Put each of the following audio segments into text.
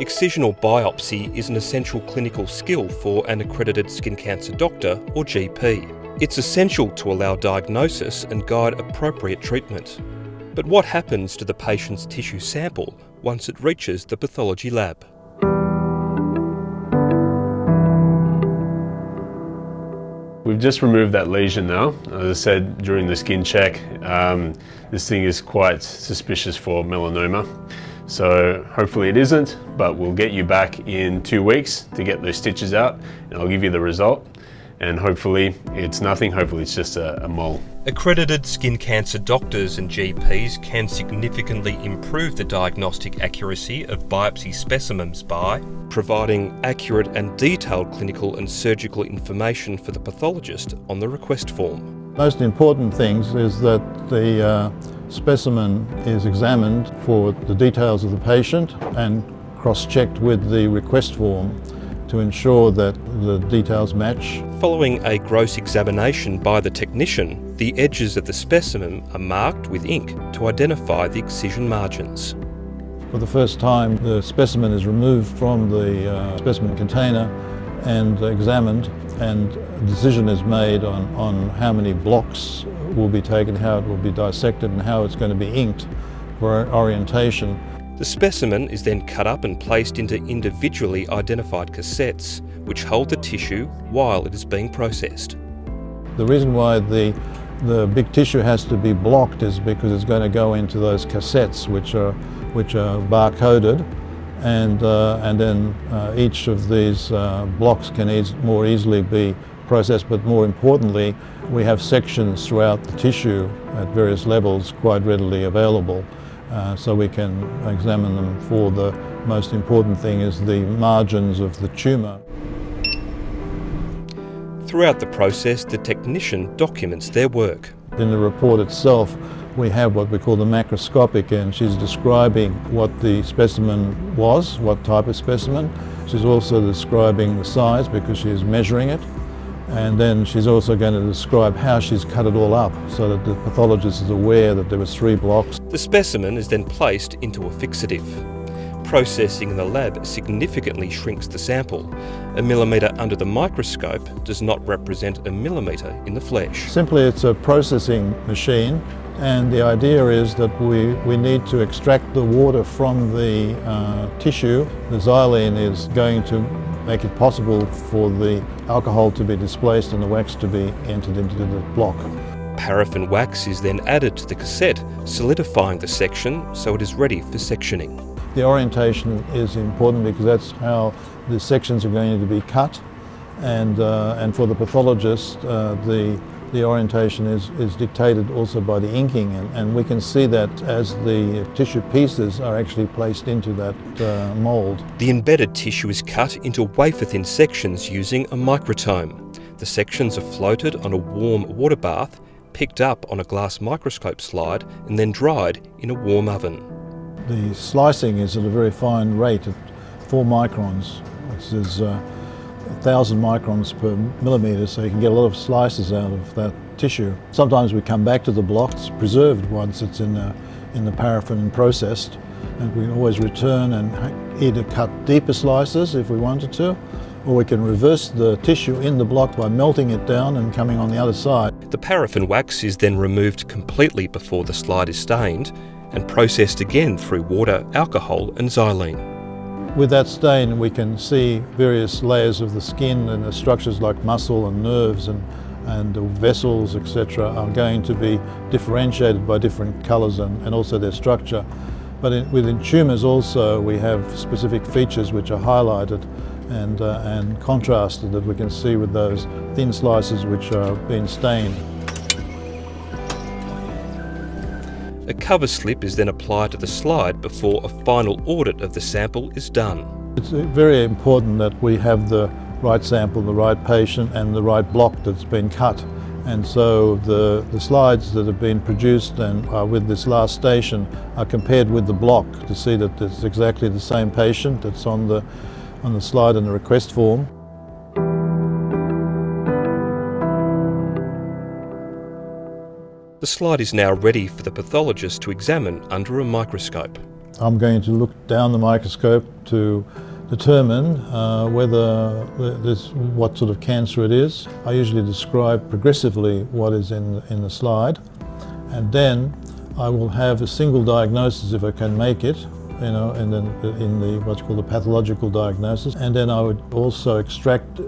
Excisional biopsy is an essential clinical skill for an accredited skin cancer doctor or GP. It's essential to allow diagnosis and guide appropriate treatment. But what happens to the patient's tissue sample once it reaches the pathology lab? We've just removed that lesion now. As I said during the skin check, this thing is quite suspicious for melanoma. So hopefully it isn't, but we'll get you back in 2 weeks to get those stitches out and I'll give you the result. And hopefully it's nothing, hopefully it's just a mole. Accredited skin cancer doctors and GPs can significantly improve the diagnostic accuracy of biopsy specimens by providing accurate and detailed clinical and surgical information for the pathologist on the request form. Most important things is that the specimen is examined for the details of the patient and cross-checked with the request form to ensure that the details match. Following a gross examination by the technician, the edges of the specimen are marked with ink to identify the excision margins. For the first time, the specimen is removed from the specimen container and examined, and a decision is made on how many blocks will be taken, how it will be dissected and how it's going to be inked for orientation. The specimen is then cut up and placed into individually identified cassettes, which hold the tissue while it is being processed. The reason why the big tissue has to be blocked is because it's going to go into those cassettes, which are barcoded, and then each of these blocks can more easily be processed. But more importantly, we have sections throughout the tissue at various levels quite readily available. So we can examine them for the most important thing is the margins of the tumour. Throughout the process, the technician documents their work. In the report itself, we have what we call the macroscopic, and she's describing what the specimen was, what type of specimen. She's also describing the size because she's measuring it. And then she's also going to describe how she's cut it all up so that the pathologist is aware that there was 3 blocks. The specimen is then placed into a fixative. Processing in the lab significantly shrinks the sample. A millimetre under the microscope does not represent a millimetre in the flesh. Simply, it's a processing machine, and the idea is that we need to extract the water from the tissue. The xylene is going to make it possible for the alcohol to be displaced and the wax to be entered into the block. Paraffin wax is then added to the cassette, solidifying the section so it is ready for sectioning. The orientation is important because that's how the sections are going to be cut, and for the pathologist the orientation is dictated also by the inking, and we can see that as the tissue pieces are actually placed into that mould. The embedded tissue is cut into wafer-thin sections using a microtome. The sections are floated on a warm water bath, picked up on a glass microscope slide and then dried in a warm oven. The slicing is at a very fine rate at 4 microns, which is 1,000 microns per millimetre, so you can get a lot of slices out of that tissue. Sometimes we come back to the block. It's preserved once it's in the paraffin and processed, and we can always return and either cut deeper slices if we wanted to, or we can reverse the tissue in the block by melting it down and coming on the other side. The paraffin wax is then removed completely before the slide is stained and processed again through water, alcohol and xylene. With that stain, we can see various layers of the skin, and the structures like muscle and nerves and the vessels, etc., are going to be differentiated by different colours and also their structure. But within tumours also, we have specific features which are highlighted and contrasted that we can see with those thin slices which are being stained. A cover slip is then applied to the slide before a final audit of the sample is done. It's very important that we have the right sample, the right patient and the right block that's been cut. And so the slides that have been produced and are with this last station are compared with the block to see that it's exactly the same patient that's on the slide in the request form. The slide is now ready for the pathologist to examine under a microscope. I'm going to look down the microscope to determine what sort of cancer it is. I usually describe progressively what is in the slide, and then I will have a single diagnosis if I can make it, and then in the what's called the pathological diagnosis, and then I would also extract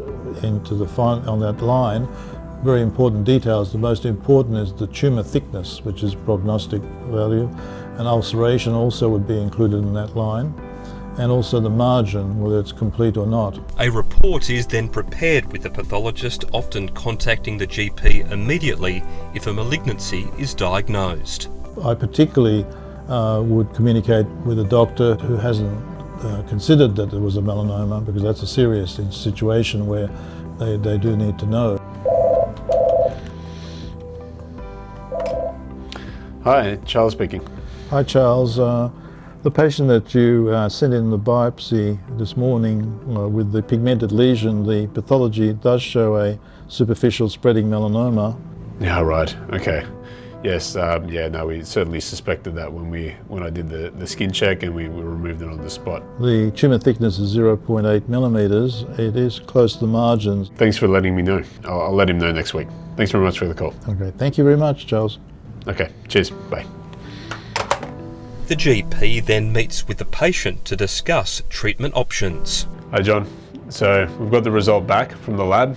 into on that line very important details. The most important is the tumour thickness, which is prognostic value, and ulceration also would be included in that line, and also the margin, whether it's complete or not. A report is then prepared with the pathologist often contacting the GP immediately if a malignancy is diagnosed. I particularly would communicate with a doctor who hasn't considered that there was a melanoma, because that's a serious situation where they do need to know. Hi, Charles speaking. Hi Charles, the patient that you sent in the biopsy this morning with the pigmented lesion, the pathology does show a superficial spreading melanoma. Yeah, right, okay. Yes, we certainly suspected that when I did the skin check, and we removed it on the spot. The tumour thickness is 0.8 millimetres. It is close to the margins. Thanks for letting me know. I'll let him know next week. Thanks very much for the call. Okay, thank you very much, Charles. Okay, cheers, bye. The GP then meets with the patient to discuss treatment options. Hi John, so we've got the result back from the lab.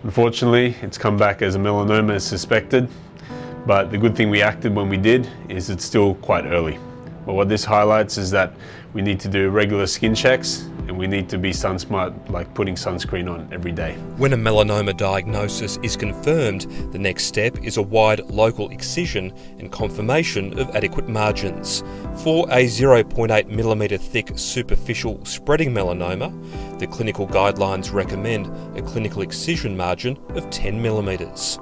Unfortunately, it's come back as a melanoma as suspected, but the good thing we acted when we did is it's still quite early. But what this highlights is that we need to do regular skin checks, and we need to be sun smart, like putting sunscreen on every day. When a melanoma diagnosis is confirmed, the next step is a wide local excision and confirmation of adequate margins. For a 0.8 millimetre thick superficial spreading melanoma, the clinical guidelines recommend a clinical excision margin of 10 millimetres.